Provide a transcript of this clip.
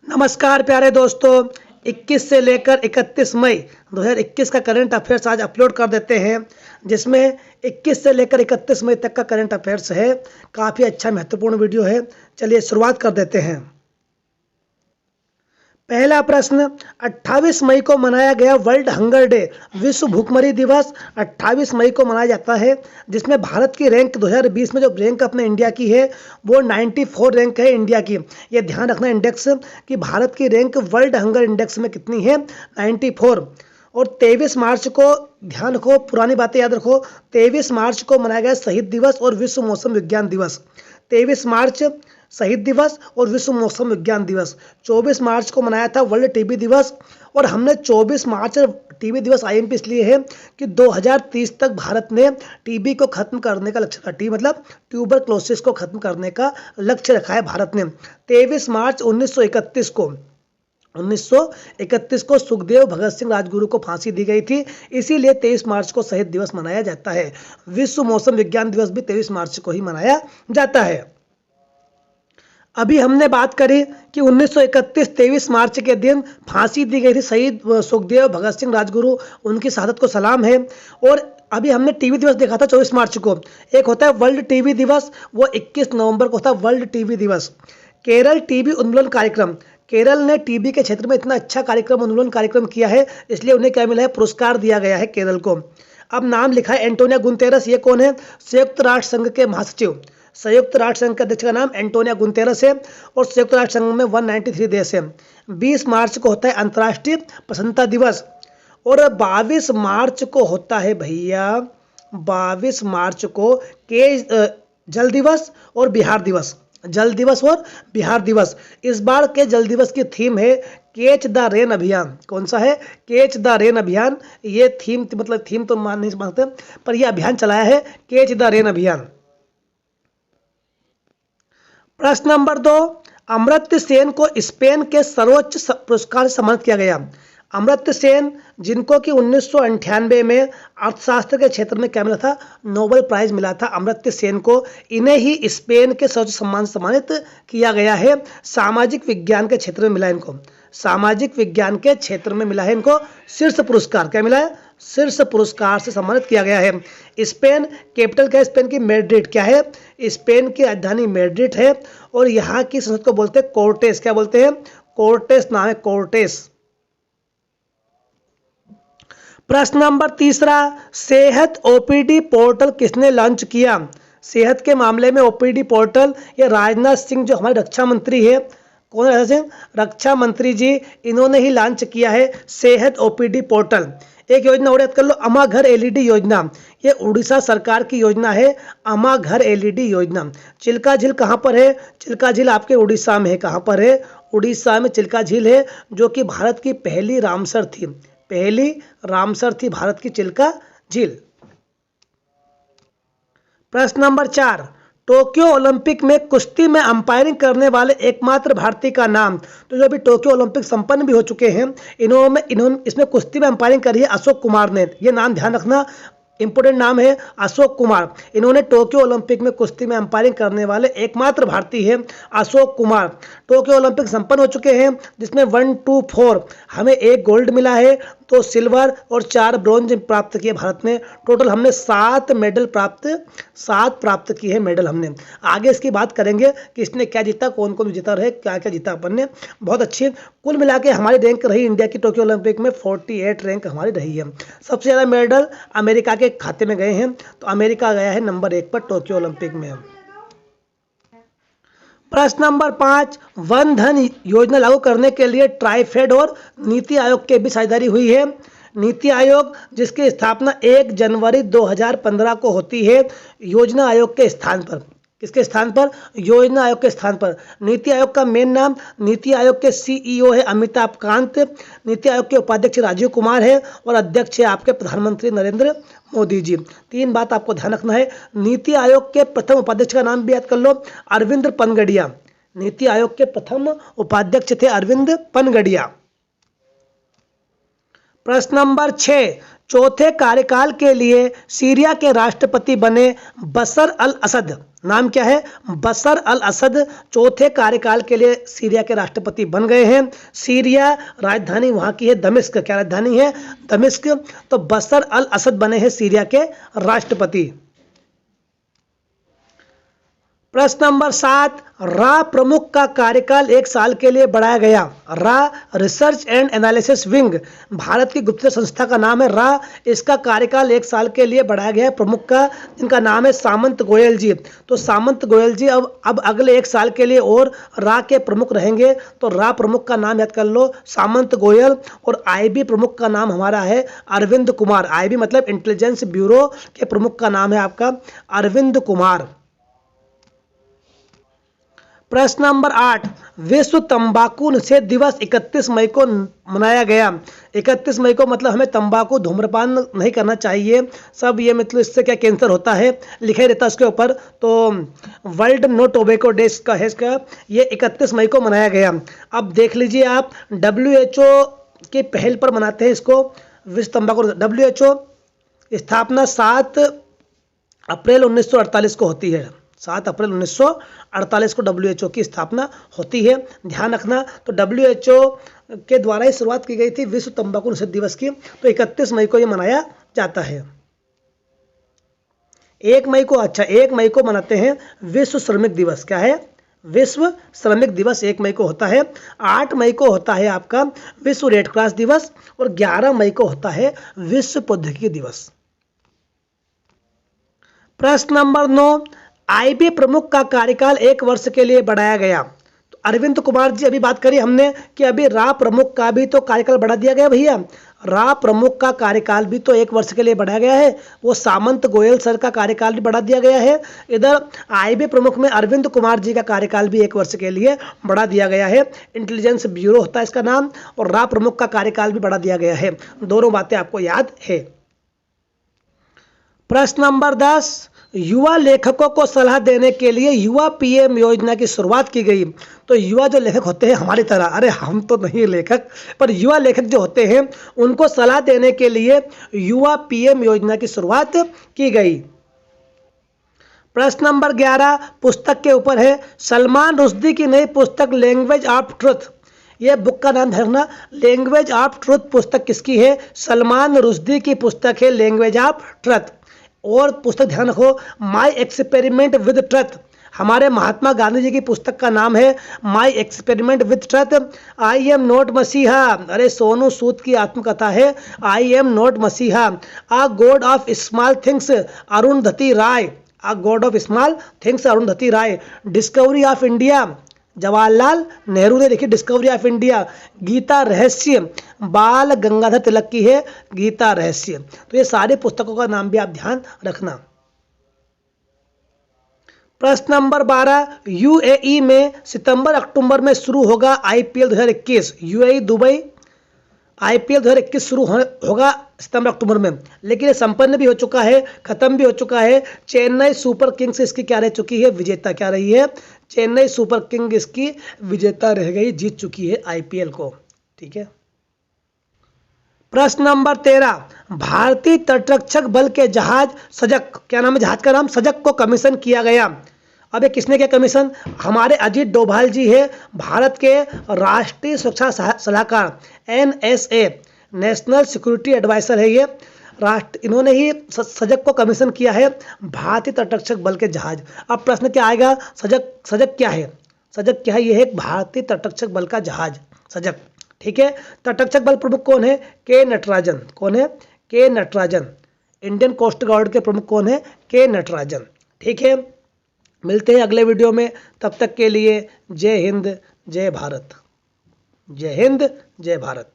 नमस्कार प्यारे दोस्तों। 21 से लेकर 31 मई 2021 का करंट अफेयर्स आज अपलोड कर देते हैं, जिसमें 21 से लेकर 31 मई तक का करंट अफेयर्स है। काफ़ी अच्छा महत्वपूर्ण वीडियो है। चलिए शुरुआत कर देते हैं। पहला प्रश्न, 28 मई को मनाया गया वर्ल्ड हंगर डे, विश्व भूखमरी दिवस 28 मई को मनाया जाता है, जिसमें भारत की रैंक 2020 में जो रैंक अपने इंडिया की है वो 94 रैंक है इंडिया की। ये ध्यान रखना इंडेक्स कि भारत की रैंक वर्ल्ड हंगर इंडेक्स में कितनी है, 94। और 23 मार्च को ध्यान रखो, पुरानी बातें याद रखो, 23 मार्च को मनाया गया शहीद दिवस और विश्व मौसम विज्ञान दिवस। 23 मार्च शहीद दिवस और विश्व मौसम विज्ञान दिवस। 24 मार्च को मनाया था वर्ल्ड टीबी दिवस, और हमने 24 मार्च टीबी दिवस आईएमपी इसलिए है कि 2030 तक भारत ने टीबी को खत्म करने का लक्ष्य रखा। टी मतलब ट्यूबरक्लोसिस को खत्म करने का लक्ष्य रखा है भारत ने। 23 मार्च 1931 को सुखदेव भगत सिंह राजगुरु को फांसी दी गई थी, इसीलिए 23 मार्च को शहीद दिवस मनाया जाता है। विश्व मौसम विज्ञान दिवस भी 23 मार्च को ही मनाया जाता है। अभी हमने बात करी कि 1931 23 मार्च के दिन फांसी दी गई थी शहीद सुखदेव भगत सिंह राजगुरु, उनकी शहादत को सलाम है। और अभी हमने टीबी दिवस देखा था 24 मार्च को। एक होता है वर्ल्ड टीबी दिवस, वो 21 नवंबर को होता है वर्ल्ड टीबी दिवस। केरल टीबी उन्मूलन कार्यक्रम, केरल ने टीबी के क्षेत्र में इतना अच्छा कार्यक्रम उन्मूलन कार्यक्रम किया है, इसलिए उन्हें क्या मिला है, पुरस्कार दिया गया है केरल को। अब नाम लिखा है एंटोनिया गुतेरस, ये कौन है, संयुक्त राष्ट्र संघ के महासचिव। संयुक्त राष्ट्र संघ के अध्यक्ष का नाम एंटोनिया गुतेरस है, और संयुक्त राष्ट्र संघ में 193 देश है। 20 मार्च को होता है अंतर्राष्ट्रीय प्रसन्नता दिवस, और 22 मार्च को होता है भैया, 22 मार्च को के जल दिवस और बिहार दिवस। जल दिवस और बिहार दिवस। इस बार के जल दिवस की थीम है कैच द रेन अभियान। कौन सा है, कैच द रेन अभियान। ये थीम मतलब थीम तो मान नहीं सकते, पर यह अभियान चलाया है कैच द रेन अभियान। प्रश्न नंबर 2, अमर्त्य सेन को स्पेन के सर्वोच्च पुरस्कार से सम्मानित किया गया। अमर्त्य सेन, जिनको कि 1998 में अर्थशास्त्र के क्षेत्र में क्या मिला था, नोबेल प्राइज मिला था अमर्त्य सेन को। इन्हें ही स्पेन के सर्वोच्च सम्मान सम्मानित किया गया है। सामाजिक विज्ञान के क्षेत्र में मिला है इनको, सामाजिक विज्ञान के क्षेत्र में मिला है इनको शीर्ष पुरस्कार। क्या मिला है, शीर्ष पुरस्कार से सम्मानित किया गया है। स्पेन, कैपिटल क्या है स्पेन की, मैड्रिड। क्या है, स्पेन की राजधानी मैड्रिड है, और यहाँ की संसद को बोलते हैं कोर्टेस। क्या बोलते हैं, कोर्टेस नाम है, कोर्टेस। प्रश्न नंबर 3, सेहत ओपीडी पोर्टल किसने लॉन्च किया। सेहत के मामले में ओपीडी पोर्टल ये राजनाथ सिंह, जो हमारे रक्षा मंत्री है, कौन है राजनाथ सिंह, रक्षा मंत्री जी, इन्होंने ही लॉन्च किया है सेहत ओपीडी पोर्टल। एक योजना और याद कर लो, अमा घर एलईडी योजना। ये उड़ीसा सरकार की योजना है, अमा घर एलईडी योजना। चिल्का झील कहाँ पर है, चिल्का झील आपके उड़ीसा में है। कहाँ पर है, उड़ीसा में चिल्का झील है, जो कि भारत की पहली रामसर थी, पहली रामसर थी भारत की चिल्का झील। प्रश्न नंबर 4, टोक्यो ओलंपिक में कुश्ती में अंपायरिंग करने वाले एकमात्र भारतीय का नाम। तो जो अभी टोक्यो ओलंपिक संपन्न भी हो चुके हैं, इन्होंने इसमें कुश्ती में अंपायरिंग करी है अशोक कुमार ने। ये नाम ध्यान रखना, इंपोर्टेंट नाम है अशोक कुमार। इन्होंने टोक्यो ओलंपिक में कुश्ती में अंपायरिंग करने वाले एकमात्र भारतीय हैं अशोक कुमार। टोक्यो ओलंपिक संपन्न हो चुके हैं, जिसमें 1, 2, 4 हमें 1 गोल्ड मिला है, 2 सिल्वर और 4 ब्रॉन्ज प्राप्त किए भारत ने। टोटल हमने 7 प्राप्त किए हैं मेडल हमने। आगे इसकी बात करेंगे कि इसने क्या जीता, कौन कौन जीता रहे, क्या क्या जीता अपन ने। बहुत अच्छी कुल मिला के हमारी रैंक रही इंडिया की टोक्यो ओलंपिक में 48 रैंक हमारी रही है। सबसे ज़्यादा मेडल अमेरिका के खाते में गए हैं, तो अमेरिका गया है नंबर 1 पर टोक्यो ओलंपिक में। प्रश्न नंबर 5, वन धन योजना लागू करने के लिए ट्राइफेड और नीति आयोग के बीच साझेदारी हुई है। नीति आयोग, जिसकी स्थापना 1 जनवरी 2015 को होती है योजना आयोग के स्थान पर। किसके स्थान पर, योजना आयोग के स्थान पर। नीति आयोग का मेन नाम, नीति आयोग के सीईओ है अमिताभ कांत, नीति आयोग के उपाध्यक्ष राजीव कुमार है, और अध्यक्ष है आपके प्रधानमंत्री नरेंद्र मोदी जी। 3 बात आपको ध्यान रखना है। नीति आयोग के प्रथम उपाध्यक्ष का नाम भी याद कर लो, अरविंद पनगड़िया। नीति आयोग के प्रथम उपाध्यक्ष थे अरविंद पनगड़िया। प्रश्न नंबर 6, चौथे कार्यकाल के लिए सीरिया के राष्ट्रपति बने बशर अल असद। नाम क्या है? बशर अल असद चौथे कार्यकाल के लिए सीरिया के राष्ट्रपति बन गए हैं। सीरिया राजधानी वहां की है दमिश्क। क्या राजधानी है? दमिश्क। तो बशर अल असद बने हैं सीरिया के राष्ट्रपति। प्रश्न नंबर 7, रा प्रमुख का कार्यकाल 1 साल के लिए बढ़ाया गया। रा research and analysis wing Bharat की गुप्तचर संस्था का नाम है रा। इसका कार्यकाल 1 साल के लिए बढ़ाया गया है प्रमुख का, जिनका नाम है सामंत गोयल जी। तो सामंत गोयल जी अब अगले 1 साल के लिए और रा के प्रमुख रहेंगे। तो रा प्रमुख का नाम याद कर लो, सामंत गोयल। और आईबी प्रमुख का नाम हमारा है अरविंद कुमार। आईबी मतलब इंटेलिजेंस ब्यूरो के प्रमुख का नाम है आपका अरविंद कुमार। प्रश्न नंबर 8, विश्व तंबाकू निषेध दिवस 31 मई को मनाया गया। 31 मई को मतलब हमें तंबाकू धूम्रपान नहीं करना चाहिए। सब ये मतलब इससे क्या कैंसर होता है लिखा रहता है उसके ऊपर। तो वर्ल्ड नो टोबैको डे का है इसका, ये 31 मई को मनाया गया। अब देख लीजिए आप, WHO के पहल पर मनाते हैं इसको विश्व तंबाकू। WHO स्थापना 7 अप्रैल 1948 को होती है। 7 अप्रैल 1948 को WHO की स्थापना होती है, ध्यान रखना। तो WHO के द्वारा ही शुरुआत की गई थी विश्व तंबाकू निषेध दिवस की। तो 31 मई को ये मनाया जाता है। 1 मई को मनाते हैं विश्व श्रमिक दिवस। क्या है? विश्व श्रमिक दिवस 1 मई को होता है। 8 मई को होता है आपका विश्व रेड क्रॉस दिवस। और 11 मई को होता है विश्व प्रौद्योगिकी दिवस। प्रश्न नंबर 9, आईबी प्रमुख का कार्यकाल 1 वर्ष के लिए बढ़ाया गया। तो अरविंद कुमार जी, अभी बात करी हमने कि अभी रा प्रमुख का भी तो कार्यकाल बढ़ा दिया गया भैया। रा प्रमुख का कार्यकाल भी तो 1 वर्ष के लिए बढ़ाया गया है। वो सामंत गोयल सर का कार्यकाल भी बढ़ा दिया गया है। इधर आईबी प्रमुख में अरविंद कुमार जी का कार्यकाल भी 1 वर्ष के लिए बढ़ा दिया गया है। इंटेलिजेंस ब्यूरो होता है इसका नाम। और रा प्रमुख का कार्यकाल भी बढ़ा दिया गया है। दोनों बातें आपको याद है। प्रश्न नंबर 10, युवा लेखकों को सलाह देने के लिए युवा PM योजना की शुरुआत की गई। तो युवा जो लेखक होते हैं हमारी तरह, अरे हम तो नहीं लेखक, पर युवा लेखक जो होते हैं उनको सलाह देने के लिए युवा PM योजना की शुरुआत की गई। प्रश्न नंबर 11 पुस्तक के ऊपर है। सलमान रुश्दी की नई पुस्तक लैंग्वेज ऑफ ट्रुथ। ये बुक का नाम धरना, लैंग्वेज ऑफ ट्रुथ पुस्तक किसकी है? सलमान रुश्दी की पुस्तक है लैंग्वेज ऑफ ट्रुथ। और पुस्तक ध्यान रखो, माई एक्सपेरिमेंट विद ट्रुथ। हमारे महात्मा गांधी जी की पुस्तक का नाम है my experiment with truth. I am not मसीहा, अरे सोनू सूद की आत्मकथा है आई एम नॉट मसीहा। A god of small things Arundhati Roy. A god of small things Arundhati Roy. Discovery of India, Jawaharlal Nehru ने लिखी डिस्कवरी ऑफ इंडिया। गीता रहस्य, बाल गंगाधर तिलक की है गीता रहस्य। तो ये सारी पुस्तकों का नाम भी आप ध्यान रखना। प्रश्न नंबर 12, UAE में सितंबर अक्टूबर में शुरू होगा IPL 2021। UAE दुबई IPL 2021 शुरू होगा सितंबर अक्टूबर में, लेकिन ये संपन्न भी हो चुका है, खत्म भी हो चुका है। चेन्नई सुपर किंग्स इसकी क्या रह चुकी है? विजेता क्या रही है? चेन्नई सुपर किंग इसकी विजेता रह गई, जीत चुकी है IPL को। ठीक है। प्रश्न नंबर 13, भारतीय तटरक्षक बल के जहाज सजक, क्या नाम है जहाज का नाम? सजक को कमीशन किया गया। अब ये किसने किया कमीशन? हमारे अजीत डोभाल जी है, भारत के राष्ट्रीय सुरक्षा सलाहकार NSA नेशनल सिक्योरिटी एडवाइजर है ये। इन्होंने ही सजक को कमीशन किया है, भारतीय तटरक्षक बल के जहाज। अब प्रश्न क्या आएगा? सजक क्या है? सजक क्या है? ये है भारतीय तटरक्षक बल का जहाज सजक। ठीक है। तटरक्षक बल प्रमुख कौन है? के नटराजन। कौन है? के नटराजन। इंडियन कोस्ट गार्ड के प्रमुख कौन है? के नटराजन। ठीक है। मिलते हैं अगले वीडियो में, तब तक के लिए जय हिंद जय भारत। जय हिंद जय भारत।